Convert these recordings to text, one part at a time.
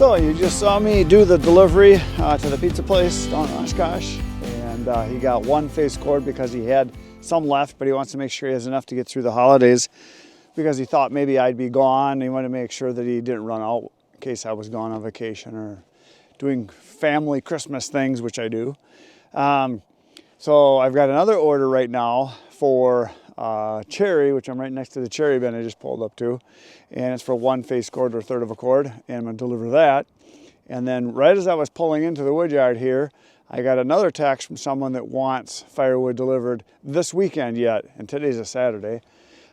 So you just saw me do the delivery to the pizza place down in Oshkosh, and he got one face cord because he had some left, but he wants to make sure he has enough to get through the holidays because he thought maybe I'd be gone. He wanted to make sure that he didn't run out in case I was gone on vacation or doing family Christmas things, which I do. So I've got another order right now for cherry, which I'm right next to the cherry bin I just pulled up to, and it's for one face cord or a third of a cord, and I'm gonna deliver that. And then right as I was pulling into the Woodyard here, I got another text from someone that wants firewood delivered this weekend yet, and today's a Saturday.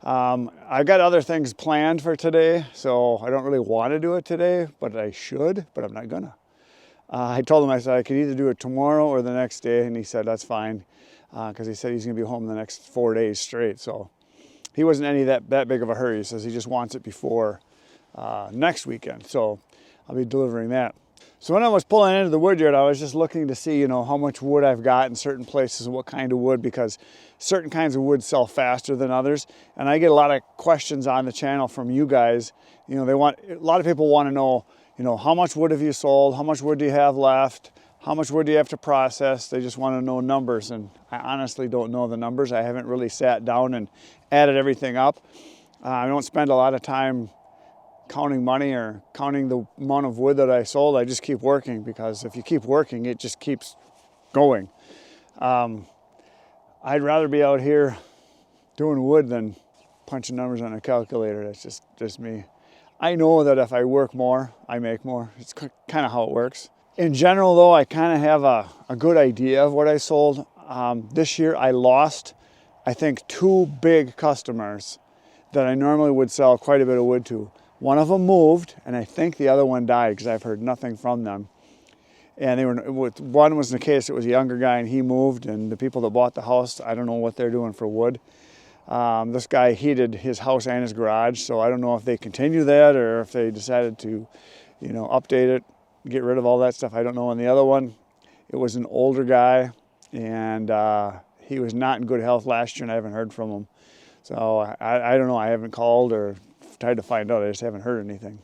I've got other things planned for today, so I don't really want to do it today, but I should, but I'm not gonna. I told him, I said I could either do it tomorrow or the next day, and he said that's fine, because he said he's gonna be home the next 4 days straight. So he wasn't any that big of a hurry. He says he just wants it before next weekend. So I'll be delivering that. So when I was pulling into the Woodyard, I was just looking to see, how much wood I've got in certain places and what kind of wood, because certain kinds of wood sell faster than others. And I get a lot of questions on the channel from you guys. A lot of people want to know, how much wood have you sold? How much wood do you have left? How much wood do you have to process? They just want to know numbers, and I honestly don't know the numbers. I haven't really sat down and added everything up. I don't spend a lot of time counting money or counting the amount of wood that I sold. I just keep working, because if you keep working, it just keeps going. I'd rather be out here doing wood than punching numbers on a calculator. That's just me. I know that if I work more, I make more. It's kind of how it works. In general, though, I kind of have a good idea of what I sold. This year, I lost, I think, 2 big customers that I normally would sell quite a bit of wood to. One of them moved, and I think the other one died because I've heard nothing from them. And one was the case, it was a younger guy, and he moved, and the people that bought the house, I don't know what they're doing for wood. This guy heated his house and his garage, so I don't know if they continue that or if they decided to, update it, get rid of all that stuff. I don't know. And the other one, it was an older guy, and he was not in good health last year, and I haven't heard from him. So I don't know. I haven't called or tried to find out. I just haven't heard anything.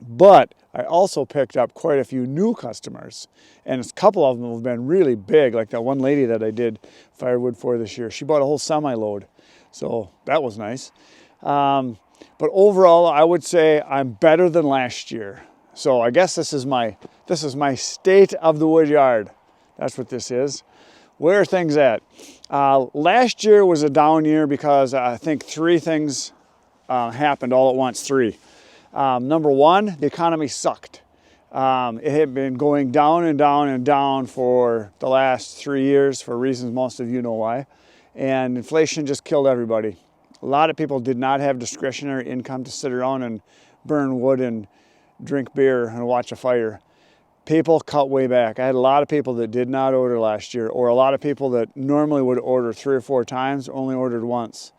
But I also picked up quite a few new customers, and a couple of them have been really big, like that one lady that I did firewood for this year. She bought a whole semi-load, so that was nice. But overall, I would say I'm better than last year. So I guess this is my state of the Woodyard. That's what this is. Where are things at? Last year was a down year because I think 3 things happened all at once. 3. Number one, the economy sucked. It had been going down and down and down for the last 3 years for reasons most of you know why. And inflation just killed everybody. A lot of people did not have discretionary income to sit around and burn wood and drink beer and watch a fire. People cut way back. I had a lot of people that did not order last year, or a lot of people that normally would order 3 or 4 times only ordered once.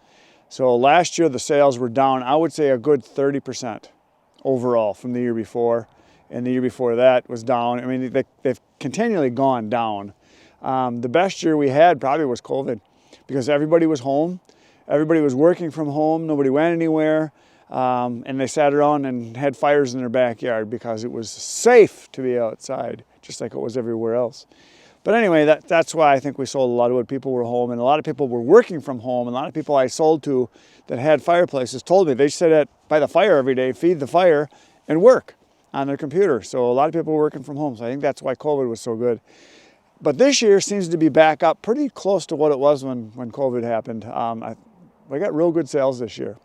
So last year the sales were down, I would say a good 30% overall from the year before, and the year before that was down. I mean, they've continually gone down. The best year we had probably was COVID, because everybody was home, everybody was working from home, nobody went anywhere. And they sat around and had fires in their backyard because it was safe to be outside, just like it was everywhere else. But anyway, that's why I think we sold a lot of wood. People were home, and a lot of people were working from home. And a lot of people I sold to that had fireplaces told me they sit by the fire every day, feed the fire, and work on their computer. So a lot of people were working from home. So I think that's why COVID was so good. But this year seems to be back up pretty close to what it was when COVID happened. I got real good sales this year.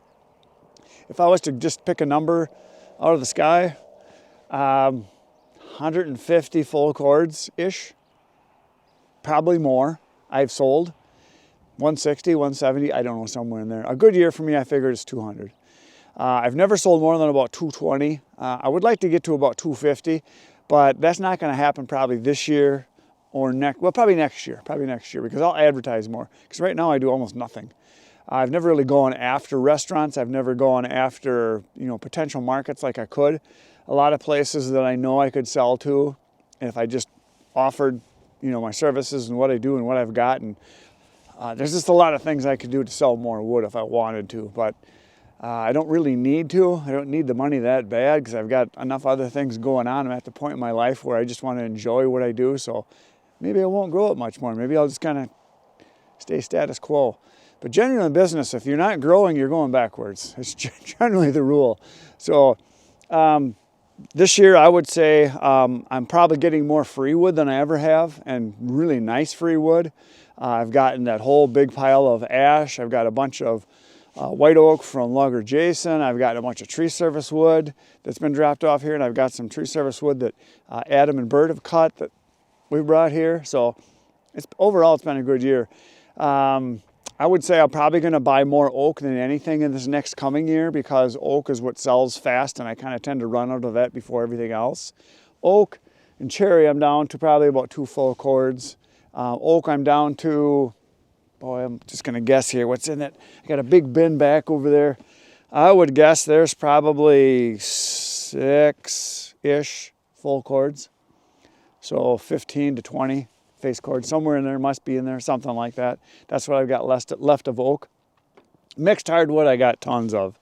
If I was to just pick a number out of the sky, 150 full cords-ish, probably more. I've sold 160, 170, I don't know, somewhere in there. A good year for me, I figured, is 200. I've never sold more than about 220. I would like to get to about 250, but that's not going to happen probably this year or probably next year, because I'll advertise more. Because right now I do almost nothing. I've never really gone after restaurants. I've never gone after, potential markets like I could. A lot of places that I know I could sell to, and if I just offered, my services and what I do and what I've got, and there's just a lot of things I could do to sell more wood if I wanted to. But I don't really need to. I don't need the money that bad because I've got enough other things going on. I'm at the point in my life where I just want to enjoy what I do. So maybe I won't grow it much more. Maybe I'll just kind of stay status quo. But generally in business, if you're not growing, you're going backwards. It's generally the rule. So this year I would say I'm probably getting more free wood than I ever have, and really nice free wood. I've gotten that whole big pile of ash. I've got a bunch of white oak from Lugger Jason. I've got a bunch of tree service wood that's been dropped off here, and I've got some tree service wood that Adam and Bert have cut that we brought here. So overall it's been a good year. I would say I'm probably going to buy more oak than anything in this next coming year because oak is what sells fast, and I kind of tend to run out of that before everything else. Oak and cherry I'm down to probably about 2 full cords. Oak I'm down to, boy, I'm just going to guess here what's in it. I got a big bin back over there. I would guess there's probably 6-ish full cords. So 15 to 20 face cords. Somewhere in there, must be in there, something like that. That's what I've got left of oak. Mixed hardwood I got tons of.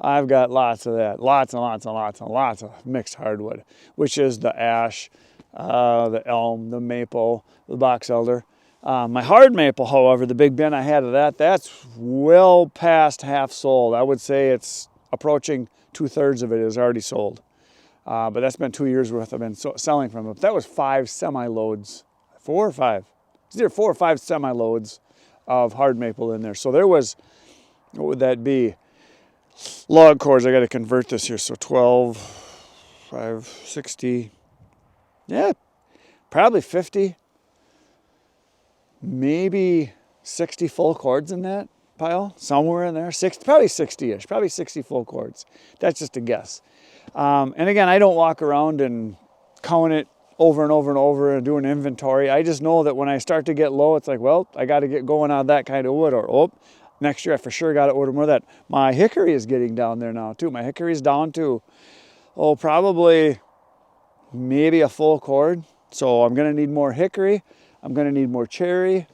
I've got lots of that. Lots and lots and lots and lots of mixed hardwood, which is the ash, the elm, the maple, the box elder. My hard maple, however, the big bin I had of that, that's well past half sold. I would say it's approaching 2/3 of it is already sold. But that's been 2 years worth I've been selling from it. That was 5 semi-loads, 4 or 5. It's either 4 or 5 semi-loads of hard maple in there. So there was, what would that be? Log cords, I got to convert this here. So 12, 5, 60, yeah, probably 50. Maybe 60 full cords in that pile, somewhere in there. Probably 60-ish, probably 60 full cords. That's just a guess. And again, I don't walk around and count it over and over and over and do an inventory. I just know that when I start to get low, it's like, well, I got to get going on that kind of wood, or oh, next year I for sure got to order more of that. My hickory is getting down there now too. My hickory is down to, probably maybe a full cord. So I'm going to need more hickory. I'm going to need more cherry.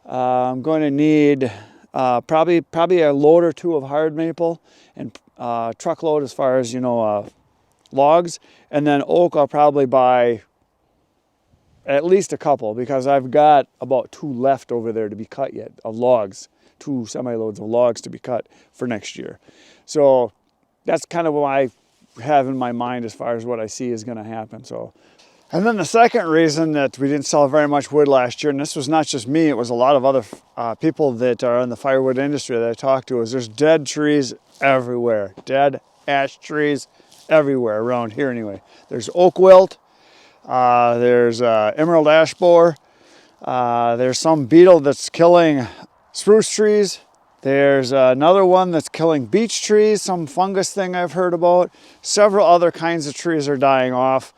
I'm going to need probably a load or two of hard maple, and truckload as far as, logs. And then oak I'll probably buy at least a couple, because I've got about 2 left over there to be cut yet of logs, 2 semi-loads of logs to be cut for next year. So that's kind of what I have in my mind as far as what I see is going to happen. So. And then the second reason that we didn't sell very much wood last year, and this was not just me, it was a lot of other people that are in the firewood industry that I talked to, is there's dead trees everywhere. Dead ash trees everywhere around here anyway. There's oak wilt, there's emerald ash borer, there's some beetle that's killing spruce trees. There's another one that's killing beech trees, some fungus thing I've heard about. Several other kinds of trees are dying off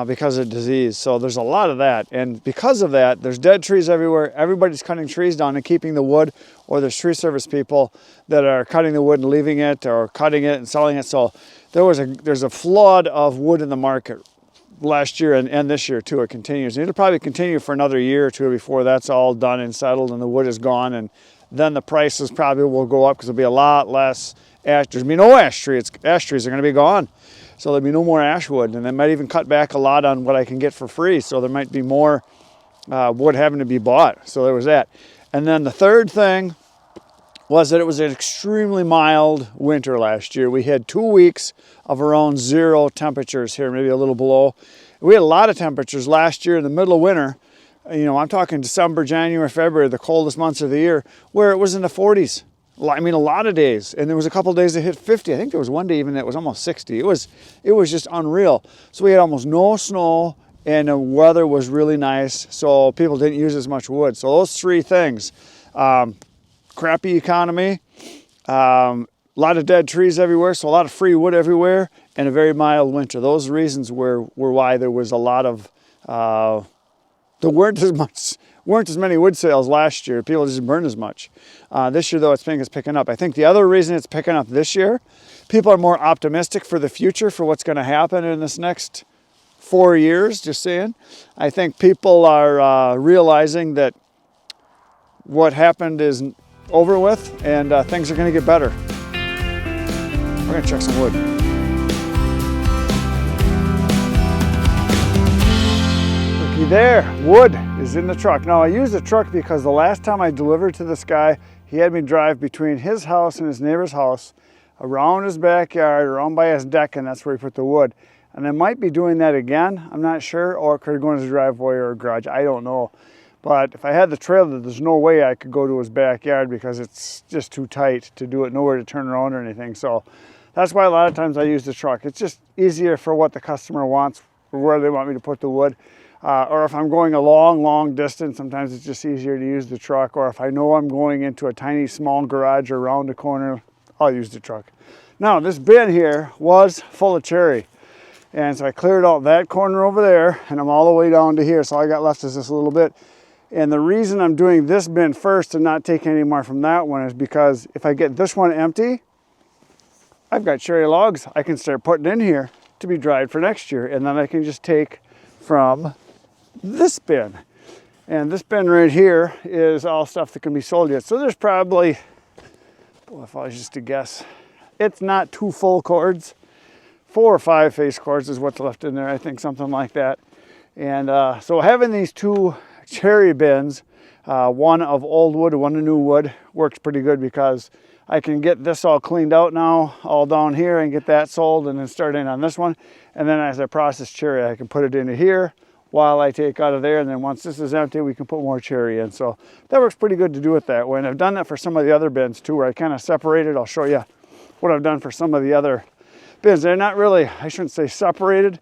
because of disease. So there's a lot of that. And because of that, there's dead trees everywhere. Everybody's cutting trees down and keeping the wood, or there's tree service people that are cutting the wood and leaving it, or cutting it and selling it. So there's a flood of wood in the market last year and this year too. It continues. It'll probably continue for another year or two before that's all done and settled and the wood is gone, and then the prices probably will go up because there'll be a lot less ash. There's be no ash trees. Ash trees are going to be gone. So there'll be no more ash wood, and they might even cut back a lot on what I can get for free. So there might be more wood having to be bought. So there was that. And then the third thing was that it was an extremely mild winter last year. We had 2 weeks of around 0 temperatures here, maybe a little below. We had a lot of temperatures last year in the middle of winter. I'm talking December, January, February, the coldest months of the year, where it was in the 40s. I mean, a lot of days. And there was a couple of days that hit 50. I think there was one day even that was almost 60. It was just unreal. So we had almost no snow, and the weather was really nice. So people didn't use as much wood. So those 3 things, crappy economy, a lot of dead trees everywhere, so a lot of free wood everywhere, and a very mild winter. Those reasons were why there was a lot of, there weren't as many wood sales last year. People just didn't burn as much. This year, though, it's picking up. I think the other reason it's picking up this year, people are more optimistic for the future, for what's going to happen in this next 4 years, just saying. I think people are realizing that what happened is over with, and things are going to get better. We're gonna check some wood. Looky there, wood is in the truck. Now I use the truck because the last time I delivered to this guy, he had me drive between his house and his neighbor's house, around his backyard, around by his deck, and that's where he put the wood. And I might be doing that again, I'm not sure, or it could go in his driveway or garage, I don't know. But if I had the trailer, there's no way I could go to his backyard because it's just too tight to do it, nowhere to turn around or anything. So that's why a lot of times I use the truck. It's just easier for what the customer wants, or where they want me to put the wood. Or if I'm going a long distance, sometimes it's just easier to use the truck. Or if I know I'm going into a tiny small garage or around a corner, I'll use the truck. Now this bin here was full of cherry. And so I cleared out that corner over there, and I'm all the way down to here. So all I got left is this little bit. And the reason I'm doing this bin first and not taking any more from that one is because if I get this one empty, I've got cherry logs I can start putting in here to be dried for next year. And then I can just take from this bin. And this bin right here is all stuff that can be sold yet. So there's probably, boy, if I was just to guess, it's not 2 full cords. 4 or 5 face cords is what's left in there, I think, something like that. And so having these 2 cherry bins, one of old wood, one of new wood, works pretty good because I can get this all cleaned out now, all down here, and get that sold and then start in on this one. And then as I process cherry, I can put it into here while I take out of there. And then once this is empty, we can put more cherry in. So that works pretty good to do it that way. And I've done that for some of the other bins too, where I kind of separated. I'll show you what I've done for some of the other bins. They're not really, I shouldn't say separated,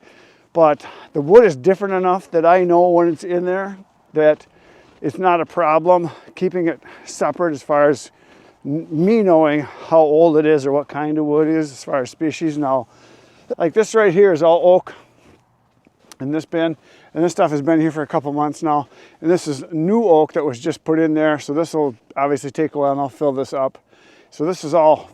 but the wood is different enough that I know when it's in there that it's not a problem keeping it separate as far as me knowing how old it is or what kind of wood it is as far as species. Now, like this right here is all oak in this bin, and this stuff has been here for a couple months now, and this is new oak that was just put in there, so this will obviously take a while, and I'll fill this up. So this is all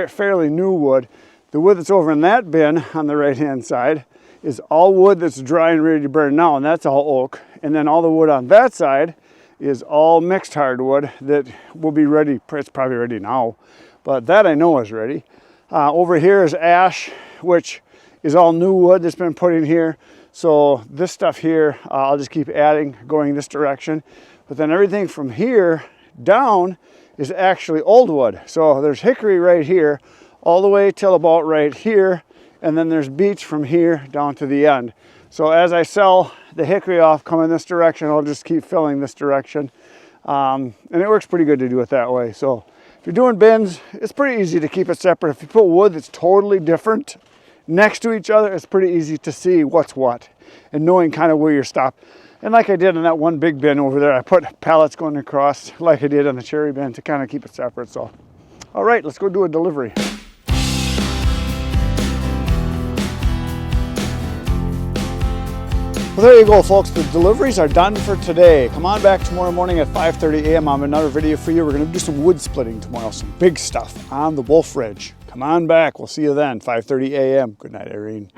fairly new wood. The wood that's over in that bin on the right hand side is all wood that's dry and ready to burn now, and that's all oak. And then all the wood on that side is all mixed hardwood that will be ready. It's probably ready now, but that I know is ready. Over here is ash, which is all new wood that's been put in here. So this stuff here, I'll just keep adding, going this direction. But then everything from here down is actually old wood. So there's hickory right here, all the way till about right here. And then there's beech from here down to the end. So as I sell the hickory off coming this direction, I'll just keep filling this direction. And it works pretty good to do it that way. So if you're doing bins, it's pretty easy to keep it separate. If you put wood that's totally different next to each other, it's pretty easy to see what's what and knowing kind of where you're stopped. And like I did in that one big bin over there, I put pallets going across like I did on the cherry bin to kind of keep it separate. So, all right, let's go do a delivery. Well, there you go, folks. The deliveries are done for today. Come on back tomorrow morning at 5:30 a.m. I have another video for you. We're going to do some wood splitting tomorrow, some big stuff on the Wolf Ridge. Come on back. We'll see you then, 5:30 a.m. Good night, Irene.